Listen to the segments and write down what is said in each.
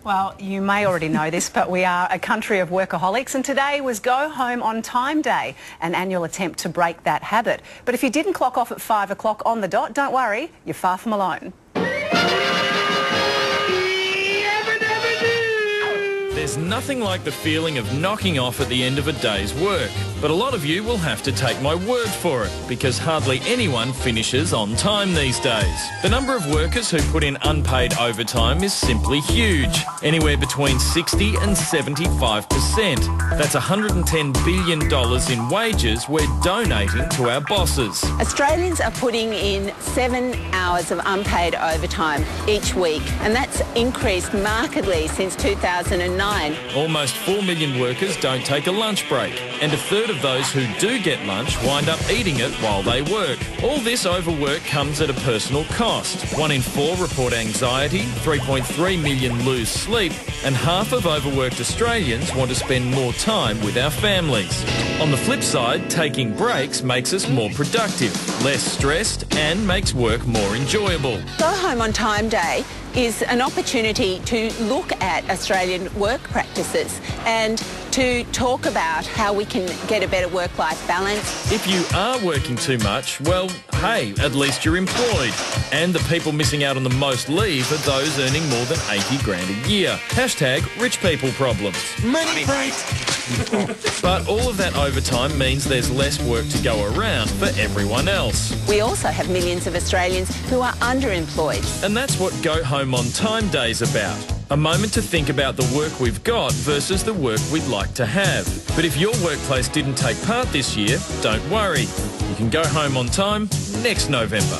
Well, you may already know this, but we are a country of workaholics, and today was Go Home on Time Day, an annual attempt to break that habit. But if you didn't clock off at 5 o'clock on the dot, don't worry, you're far from alone. There's nothing like the feeling of knocking off at the end of a day's work. But a lot of you will have to take my word for it, because hardly anyone finishes on time these days. The number of workers who put in unpaid overtime is simply huge, anywhere between 60 and 75%. That's $110 billion in wages we're donating to our bosses. Australians are putting in 7 hours of unpaid overtime each week, and that's increased markedly since 2009. Almost 4 million workers don't take a lunch break, and a third of those who do get lunch wind up eating it while they work. All this overwork comes at a personal cost. 1 in 4 report anxiety, 3.3 million lose sleep, and half of overworked Australians want to spend more time with our families. On the flip side, taking breaks makes us more productive, less stressed, and makes work more enjoyable. Go Home on Time Day is an opportunity to look at Australian work practices and to talk about how we can get a better work-life balance. If you are working too much, well, hey, at least you're employed. And the people missing out on the most leave are those earning more than 80 grand a year. Hashtag rich people problems. Money breaks. But all of that overtime means there's less work to go around for everyone else. We also have millions of Australians who are underemployed. And that's what Go Home on Time Day's about. A moment to think about the work we've got versus the work we'd like to have. But if your workplace didn't take part this year, don't worry. You can go home on time next November.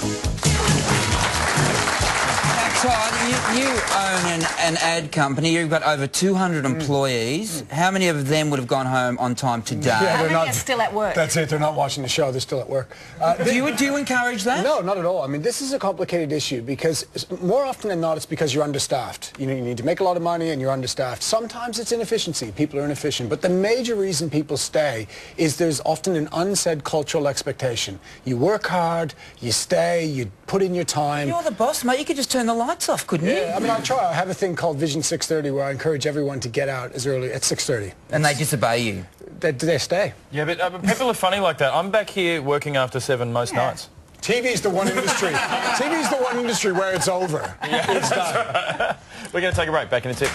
Todd, you own an ad company. You've got over 200 employees. How many of them would have gone home on time today? How many are still at work? That's it. They're not watching the show. They're still at work. Do you encourage that? No, not at all. I mean, this is a complicated issue because more often than not, it's because you're understaffed. You know, you need to make a lot of money and you're understaffed. Sometimes it's inefficiency. People are inefficient. But the major reason people stay is there's often an unsaid cultural expectation. You work hard, you stay, you put in your time. You're the boss, mate. You could just turn the lights off, couldn't you? Yeah, I mean, I try. I have a thing called Vision 6:30 where I encourage everyone to get out as early at 6:30. And they disobey you. They stay. Yeah, but people are funny like that. I'm back here working after 7 most nights. TV's the one industry. TV's the one industry where it's over. Yeah. It's done. We're going to take a break. Back in a tip.